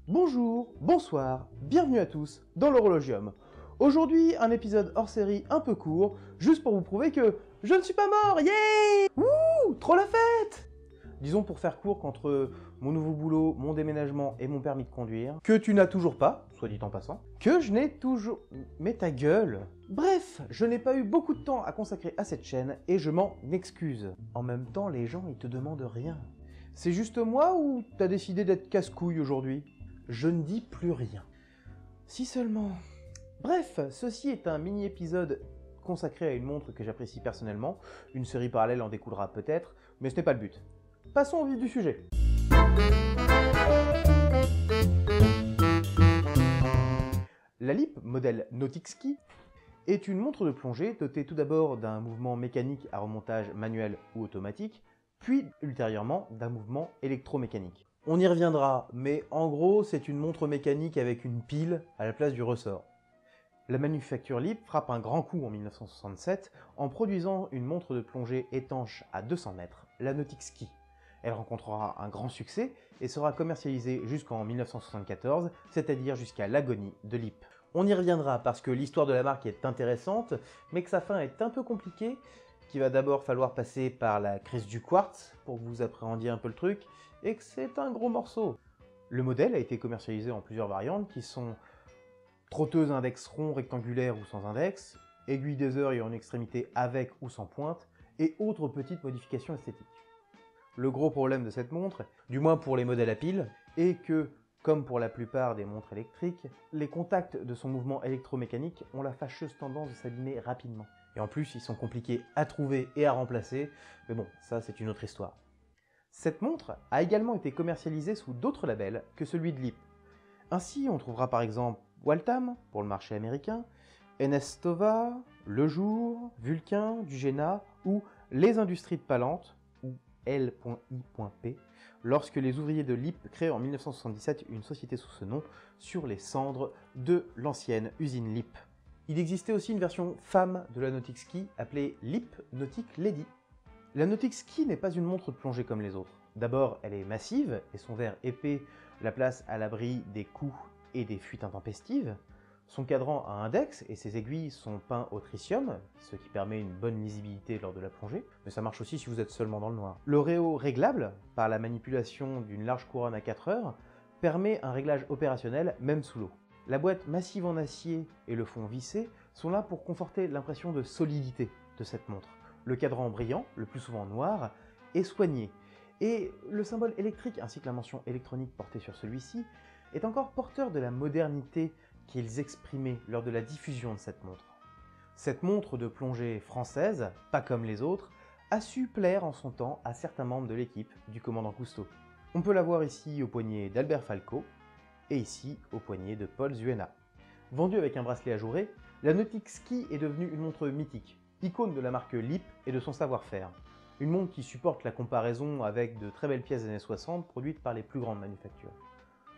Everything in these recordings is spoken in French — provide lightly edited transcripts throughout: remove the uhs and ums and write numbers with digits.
Bonjour, bonsoir, bienvenue à tous dans l'Horologium. Aujourd'hui, un épisode hors série un peu court, juste pour vous prouver que je ne suis pas mort, yeah! Wouh, trop la fête! Disons pour faire court qu'entre mon nouveau boulot, mon déménagement et mon permis de conduire, que tu n'as toujours pas, soit dit en passant, que je n'ai toujours... Mais ta gueule! Bref, je n'ai pas eu beaucoup de temps à consacrer à cette chaîne et je m'en excuse. En même temps, les gens ils te demandent rien. C'est juste moi ou t'as décidé d'être casse-couille aujourd'hui? Je ne dis plus rien. Si seulement... Bref, ceci est un mini-épisode consacré à une montre que j'apprécie personnellement. Une série parallèle en découlera peut-être, mais ce n'est pas le but. Passons au vif du sujet. La LIP, modèle Nautic-Ski, est une montre de plongée dotée tout d'abord d'un mouvement mécanique à remontage manuel ou automatique, puis ultérieurement d'un mouvement électromécanique. On y reviendra, mais en gros c'est une montre mécanique avec une pile à la place du ressort. La manufacture LIP frappe un grand coup en 1967 en produisant une montre de plongée étanche à 200 mètres, la Nautic-Ski. Elle rencontrera un grand succès et sera commercialisée jusqu'en 1974, c'est-à-dire jusqu'à l'agonie de LIP. On y reviendra parce que l'histoire de la marque est intéressante, mais que sa fin est un peu compliquée, qu'il va d'abord falloir passer par la crise du quartz pour que vous appréhendiez un peu le truc, et que c'est un gros morceau. Le modèle a été commercialisé en plusieurs variantes qui sont trotteuse index rond, rectangulaire ou sans index, aiguille des heures et en extrémité avec ou sans pointe, et autres petites modifications esthétiques. Le gros problème de cette montre, du moins pour les modèles à pile, est que, comme pour la plupart des montres électriques, les contacts de son mouvement électromécanique ont la fâcheuse tendance de s'abîmer rapidement. Et en plus, ils sont compliqués à trouver et à remplacer, mais bon, ça c'est une autre histoire. Cette montre a également été commercialisée sous d'autres labels que celui de LIP. Ainsi, on trouvera par exemple Waltham pour le marché américain, Enestova, Le Jour, Vulcain, Dugena ou les Industries de Palante, ou L.I.P, lorsque les ouvriers de LIP créent en 1977 une société sous ce nom sur les cendres de l'ancienne usine LIP. Il existait aussi une version femme de la Nautic-Ski appelée LIP Nautic Lady. La Nautic-Ski n'est pas une montre de plongée comme les autres. D'abord, elle est massive et son verre épais la place à l'abri des coups et des fuites intempestives. Son cadran a index et ses aiguilles sont peints au tritium, ce qui permet une bonne lisibilité lors de la plongée, mais ça marche aussi si vous êtes seulement dans le noir. Le réo réglable, par la manipulation d'une large couronne à 4 heures, permet un réglage opérationnel même sous l'eau. La boîte massive en acier et le fond vissé sont là pour conforter l'impression de solidité de cette montre. Le cadran brillant, le plus souvent noir, est soigné, et le symbole électrique ainsi que la mention électronique portée sur celui-ci est encore porteur de la modernité qu'ils exprimaient lors de la diffusion de cette montre. Cette montre de plongée française, pas comme les autres, a su plaire en son temps à certains membres de l'équipe du commandant Cousteau. On peut la voir ici au poignet d'Albert Falco et ici au poignet de Paul Zuena. Vendue avec un bracelet ajouré, la Nautic-Ski est devenue une montre mythique, icône de la marque LIP et de son savoir-faire. Une montre qui supporte la comparaison avec de très belles pièces des années 60 produites par les plus grandes manufactures.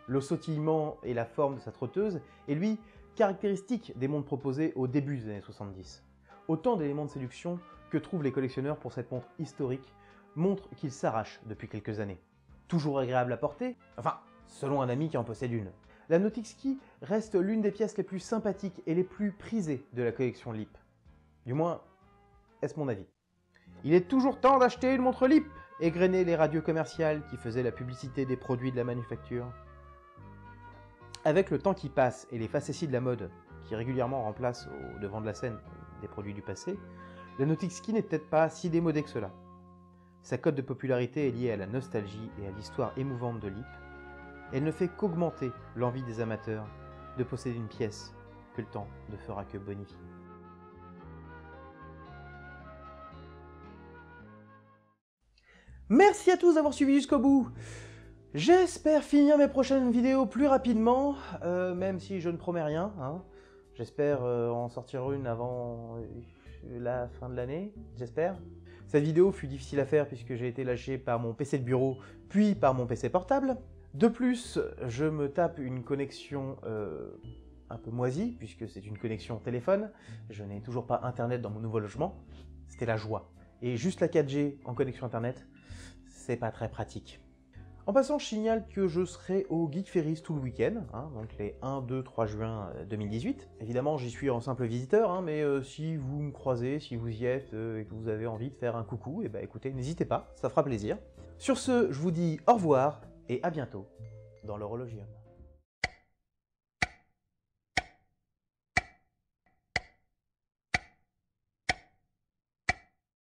Le sautillement et la forme de sa trotteuse est lui caractéristique des montres proposées au début des années 70. Autant d'éléments de séduction que trouvent les collectionneurs pour cette montre historique, montre qu'ils s'arrachent depuis quelques années. Toujours agréable à porter, enfin, selon un ami qui en possède une. La Nautic-Ski reste l'une des pièces les plus sympathiques et les plus prisées de la collection LIP. Du moins, est-ce mon avis. Il est toujours temps d'acheter une montre LIP, égrenaient les radios commerciales qui faisaient la publicité des produits de la manufacture. Avec le temps qui passe et les facéties de la mode qui régulièrement remplacent au devant de la scène des produits du passé, la Nautic-Ski n'est peut-être pas si démodée que cela. Sa cote de popularité est liée à la nostalgie et à l'histoire émouvante de LIP. Elle ne fait qu'augmenter l'envie des amateurs de posséder une pièce que le temps ne fera que bonifier. Merci à tous d'avoir suivi jusqu'au bout. J'espère finir mes prochaines vidéos plus rapidement, même si je ne promets rien. Hein. J'espère en sortir une avant la fin de l'année, j'espère. Cette vidéo fut difficile à faire puisque j'ai été lâché par mon PC de bureau, puis par mon PC portable. De plus, je me tape une connexion un peu moisie, puisque c'est une connexion téléphone. Je n'ai toujours pas internet dans mon nouveau logement. C'était la joie. Et juste la 4G en connexion internet, c'est pas très pratique. En passant, je signale que je serai au Geek Ferries tout le week-end, hein, donc les 1, 2, 3 juin 2018. Évidemment, j'y suis en simple visiteur, hein, mais si vous me croisez, si vous y êtes et que vous avez envie de faire un coucou, et écoutez, n'hésitez pas, ça fera plaisir. Sur ce, je vous dis au revoir et à bientôt dans l'Horologium.